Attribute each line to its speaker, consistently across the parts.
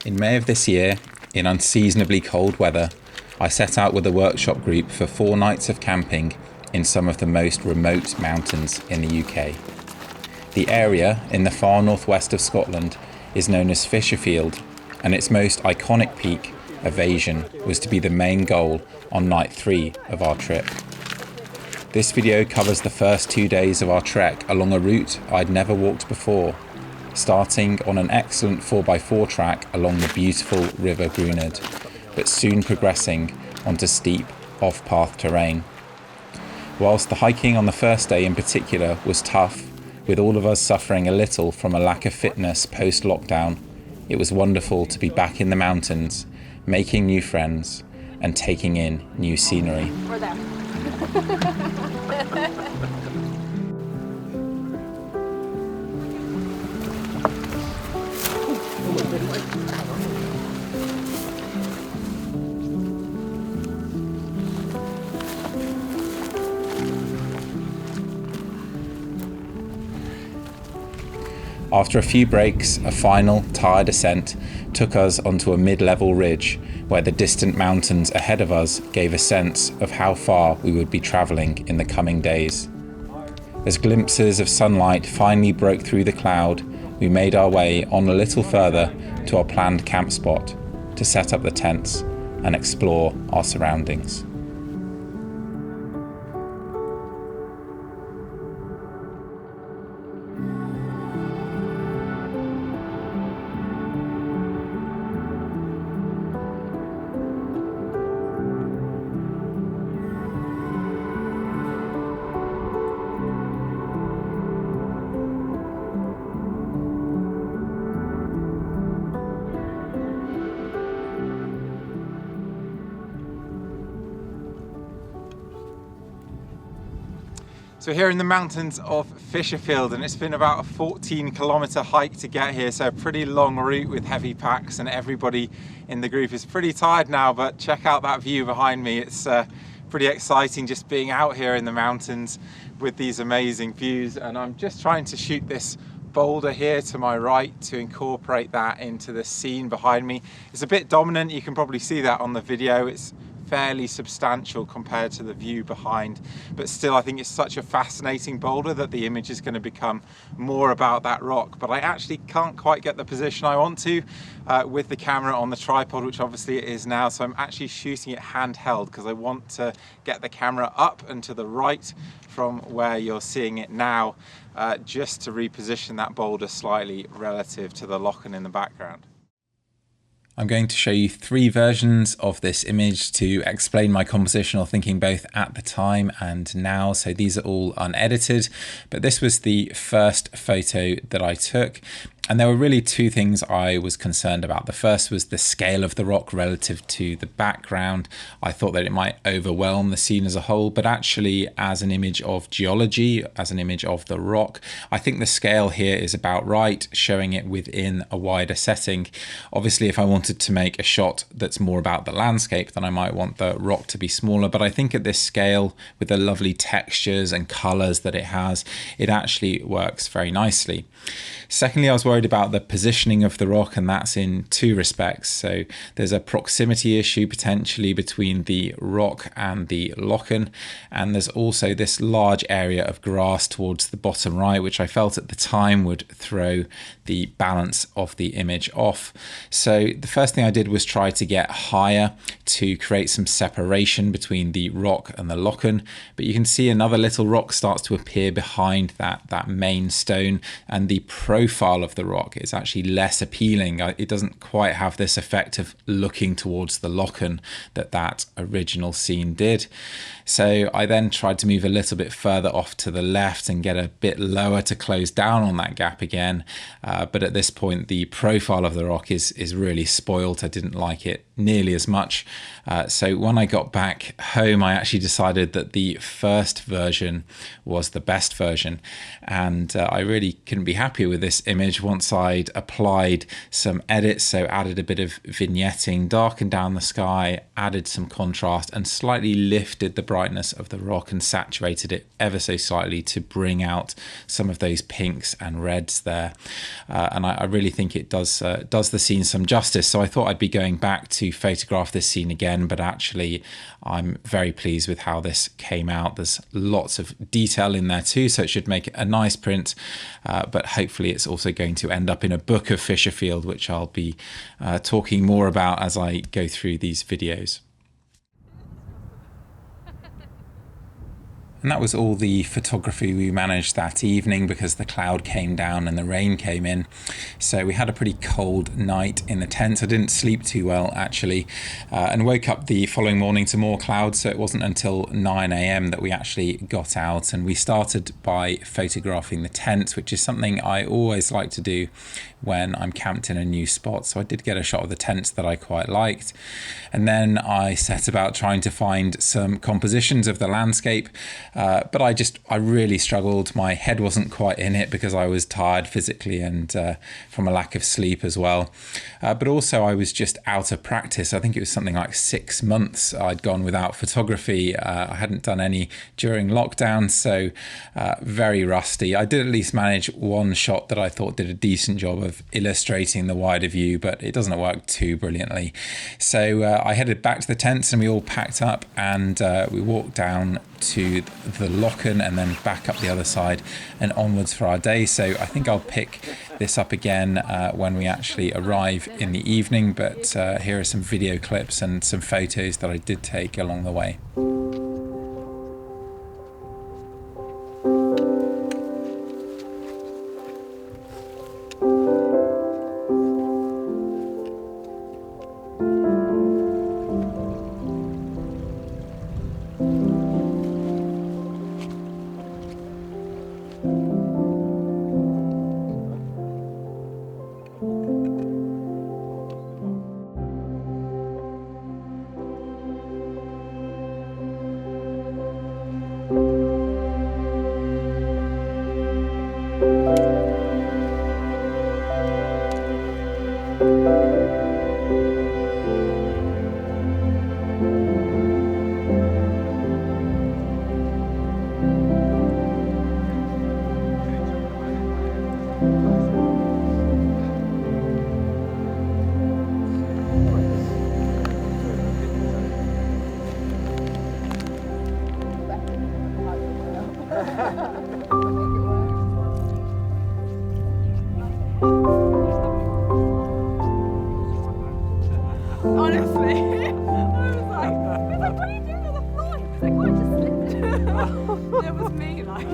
Speaker 1: In May of this year, in unseasonably cold weather, I set out with a workshop group for 4 nights of camping in some of the most remote mountains in the UK. The area in the far northwest of Scotland is known as Fisherfield, and its most iconic peak, Evasion, was to be the main goal on night 3 of our trip. This video covers the first 2 days of our trek along a route I'd never walked before, starting on an excellent 4x4 track along the beautiful River Gruned, but soon progressing onto steep, off-path terrain. Whilst the hiking on the first day in particular was tough, with all of us suffering a little from a lack of fitness post-lockdown, it was wonderful to be back in the mountains, making new friends and taking in new scenery.
Speaker 2: We're there.
Speaker 1: After a few breaks, a final, tired ascent took us onto a mid-level ridge where the distant mountains ahead of us gave a sense of how far we would be travelling in the coming days. As glimpses of sunlight finally broke through the cloud, we made our way on a little further to our planned camp spot to set up the tents and explore our surroundings.
Speaker 3: So we're here in the mountains of Fisherfield, and it's been about a 14-kilometre hike to get here, so a pretty long route with heavy packs, and everybody in the group is pretty tired now, but check out that view behind me. It's pretty exciting just being out here in the mountains with these amazing views, and I'm just trying to shoot this boulder here to my right to incorporate that into the scene behind me. It's a bit dominant, you can probably see that on the video. It's fairly substantial compared to the view behind, but still I think it's such a fascinating boulder that the image is going to become more about that rock. But I actually can't quite get the position I want to with the camera on the tripod, which obviously it is now, so I'm actually shooting it handheld because I want to get the camera up and to the right from where you're seeing it now, just to reposition that boulder slightly relative to the Lochen in the background.
Speaker 1: I'm going to show you 3 versions of this image to explain my compositional thinking both at the time and now. So these are all unedited, but this was the first photo that I took. And there were really 2 things I was concerned about. The first was the scale of the rock relative to the background. I thought that it might overwhelm the scene as a whole, but actually as an image of geology, as an image of the rock, I think the scale here is about right, showing it within a wider setting. Obviously, if I wanted to make a shot that's more about the landscape, then I might want the rock to be smaller. But I think at this scale, with the lovely textures and colors that it has, it actually works very nicely. Secondly, I was worried about the positioning of the rock, and that's in 2 respects. So there's a proximity issue potentially between the rock and the Lochen, and there's also this large area of grass towards the bottom right, which I felt at the time would throw the balance of the image off. So the first thing I did was try to get higher to create some separation between the rock and the Lochen, but you can see another little rock starts to appear behind that main stone, and the profile of the rock is actually less appealing. It doesn't quite have this effect of looking towards the Lochen that original scene did. So I then tried to move a little bit further off to the left and get a bit lower to close down on that gap again. But at this point, the profile of the rock is really spoilt. I didn't like it nearly as much. So when I got back home, I actually decided that the first version was the best version. And I really couldn't be happier with this image once I'd applied some edits. So added a bit of vignetting, darkened down the sky, added some contrast, and slightly lifted the brightness of the rock and saturated it ever so slightly to bring out some of those pinks and reds there. And I really think it does the scene some justice. So I thought I'd be going back to photograph this scene again, but actually I'm very pleased with how this came out. There's lots of detail in there too, so it should make a nice print, but hopefully it's also going to end up in a book of Fisherfield, which I'll be talking more about as I go through these videos. And that was all the photography we managed that evening because the cloud came down and the rain came in. So we had a pretty cold night in the tent. I didn't sleep too well actually, and woke up the following morning to more clouds. So it wasn't until 9 a.m. that we actually got out, and we started by photographing the tent, which is something I always like to do when I'm camped in a new spot. So I did get a shot of the tent that I quite liked. And then I set about trying to find some compositions of the landscape. But I really struggled. My head wasn't quite in it because I was tired physically and from a lack of sleep as well. But also I was just out of practice. I think it was something like 6 months I'd gone without photography. I hadn't done any during lockdown, so very rusty. I did at least manage one shot that I thought did a decent job of illustrating the wider view, but it doesn't work too brilliantly. So I headed back to the tents and we all packed up, and we walked down to the Lochen and then back up the other side and onwards for our day. So I think I'll pick this up again when we actually arrive in the evening, but here are some video clips and some photos that I did take along the way.
Speaker 2: Honestly, I was like, what are you doing on the floor? He was like, oh, I just slipped. It was me, like.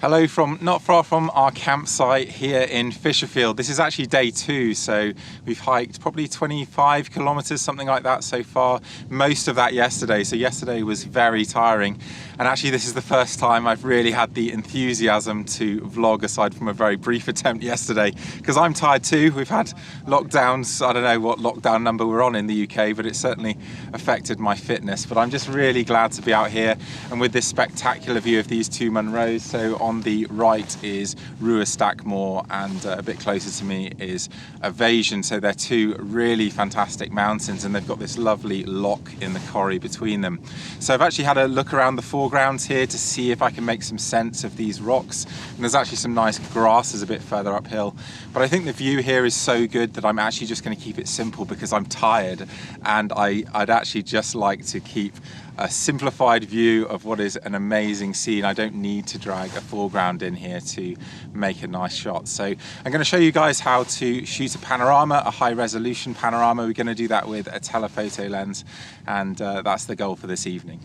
Speaker 3: Hello from not far from our campsite here in Fisherfield. This is actually day 2, so we've hiked probably 25 kilometers, something like that so far. Most of that yesterday, so yesterday was very tiring. And actually this is the first time I've really had the enthusiasm to vlog, aside from a very brief attempt yesterday, because I'm tired too. We've had lockdowns. I don't know what lockdown number we're on in the UK, but it certainly affected my fitness. But I'm just really glad to be out here and with this spectacular view of these two Munros. So on the right is Ruastackmore, and a bit closer to me is Evasion. So they're two really fantastic mountains, and they've got this lovely lock in the corrie between them. So I've actually had a look around the foreground here to see if I can make some sense of these rocks, and there's actually some nice grasses a bit further uphill, but I think the view here is so good that I'm actually just going to keep it simple because I'm tired, and I'd actually just like to keep a simplified view of what is an amazing scene. I don't need to drag a foreground in here to make a nice shot. So I'm going to show you guys how to shoot a panorama, a high resolution panorama. We're going to do that with a telephoto lens, and that's the goal for this evening.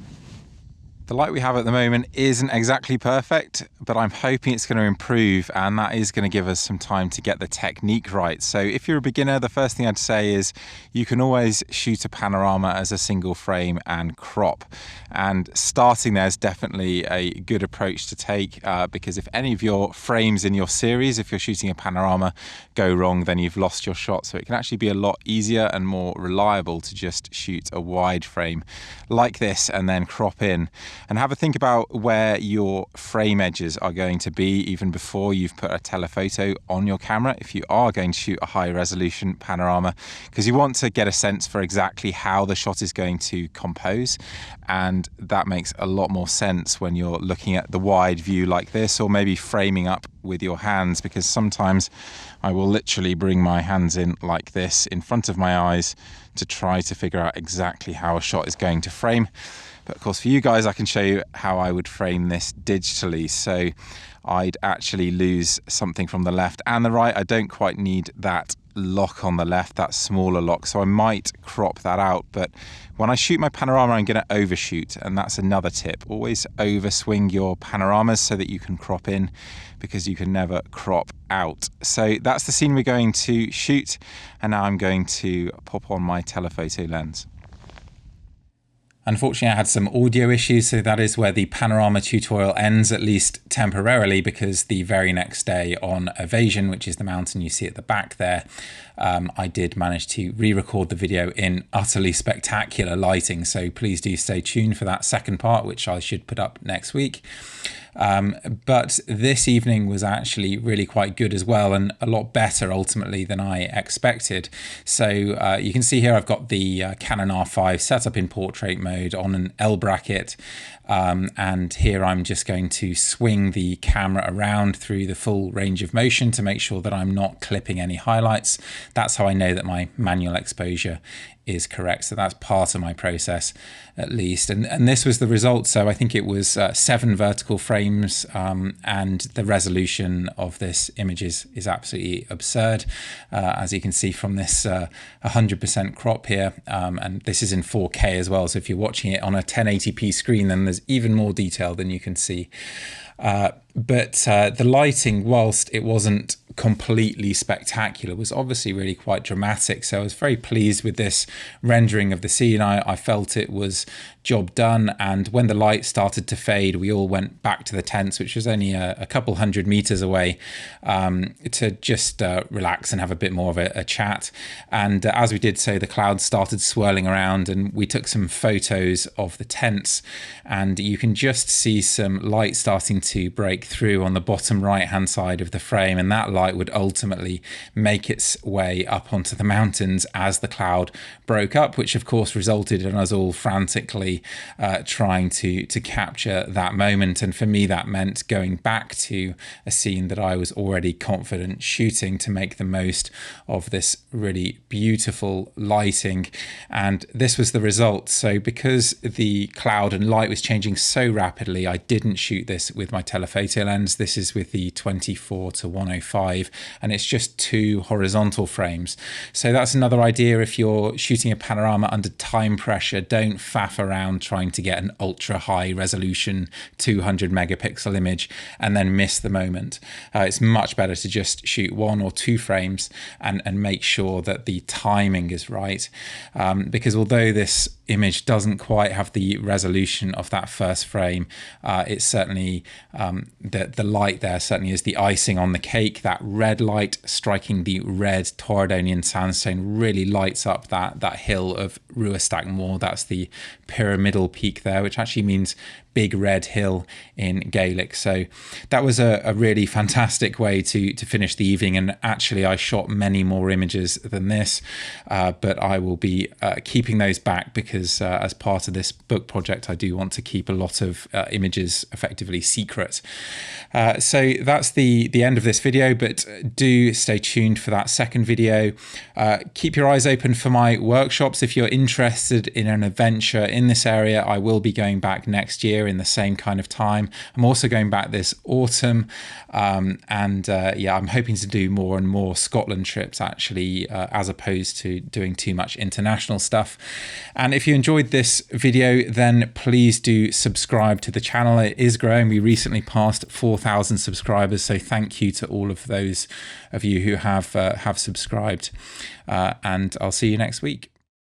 Speaker 3: The light we have at the moment isn't exactly perfect, but I'm hoping it's going to improve, and that is going to give us some time to get the technique right. So if you're a beginner, the first thing I'd say is you can always shoot a panorama as a single frame and crop. And starting there is definitely a good approach to take, because if any of your frames in your series, if you're shooting a panorama, go wrong, then you've lost your shot. So it can actually be a lot easier and more reliable to just shoot a wide frame like this and then crop in. And have a think about where your frame edges are going to be even before you've put a telephoto on your camera if you are going to shoot a high resolution panorama, because you want to get a sense for exactly how the shot is going to compose, and that makes a lot more sense when you're looking at the wide view like this, or maybe framing up with your hands, because sometimes I will literally bring my hands in like this in front of my eyes to try to figure out exactly how a shot is going to frame. But of course for you guys, I can show you how I would frame this digitally. So I'd actually lose something from the left and the right. I don't quite need that lock on the left, that smaller lock, so I might crop that out. But when I shoot my panorama, I'm going to overshoot, and that's another tip. Always overswing your panoramas so that you can crop in, because you can never crop out. So that's the scene we're going to shoot, and now I'm going to pop on my telephoto lens. Unfortunately, I had some audio issues, so that is where the panorama tutorial ends, at least temporarily, because the very next day on Evasion, which is the mountain you see at the back there, I did manage to re-record the video in utterly spectacular lighting. So please do stay tuned for that second part, which I should put up next week. But this evening was actually really quite good as well, and a lot better ultimately than I expected. So you can see here I've got the Canon R5 set up in portrait mode on an L bracket, and here I'm just going to swing the camera around through the full range of motion to make sure that I'm not clipping any highlights. That's how I know that my manual exposure is correct. So that's part of my process at least, and this was the result. So I think it was 7 vertical frames, and the resolution of this image is absolutely absurd, as you can see from this 100% crop here, and this is in 4K as well, so if you're watching it on a 1080p screen, then there's even more detail than you can see. But the lighting, whilst it wasn't completely spectacular, was obviously really quite dramatic. So I was very pleased with this rendering of the scene. I felt it was job done, and when the light started to fade, we all went back to the tents, which was only a couple hundred meters away, to just relax and have a bit more of a chat. And as we did so, the clouds started swirling around, and we took some photos of the tents, and you can just see some light starting to break through on the bottom right hand side of the frame, and that light would ultimately make its way up onto the mountains as the cloud broke up, which of course resulted in us all frantically trying to capture that moment. And for me, that meant going back to a scene that I was already confident shooting to make the most of this really beautiful lighting, and this was the result. So because the cloud and light was changing so rapidly, I didn't shoot this with my telephoto lens. This is with the 24-105, and it's just 2 horizontal frames. So that's another idea. If you're shooting a panorama under time pressure, don't faff around trying to get an ultra high resolution 200 megapixel image and then miss the moment. It's much better to just shoot 1 or 2 frames and make sure that the timing is right, because although this
Speaker 1: image doesn't quite have the resolution of that first frame. It's certainly the light there certainly is the icing on the cake. That red light striking the red Torridonian sandstone really lights up that hill of Ruastach Moor. That's the pyramidal peak there, which actually means big red hill in Gaelic. So that was a really fantastic way to finish the evening, and actually I shot many more images than this, but I will be keeping those back because as part of this book project I do want to keep a lot of images effectively secret. So that's the end of this video, but do stay tuned for that second video. Keep your eyes open for my workshops. If you're interested in an adventure in this area, I will be going back next year in the same kind of time. I'm also going back this autumn, and yeah, I'm hoping to do more and more Scotland trips actually, as opposed to doing too much international stuff. And if you enjoyed this video, then please do subscribe to the channel. It is growing. We recently passed 4,000 subscribers, so thank you to all of those of you who have subscribed, and I'll see you next week.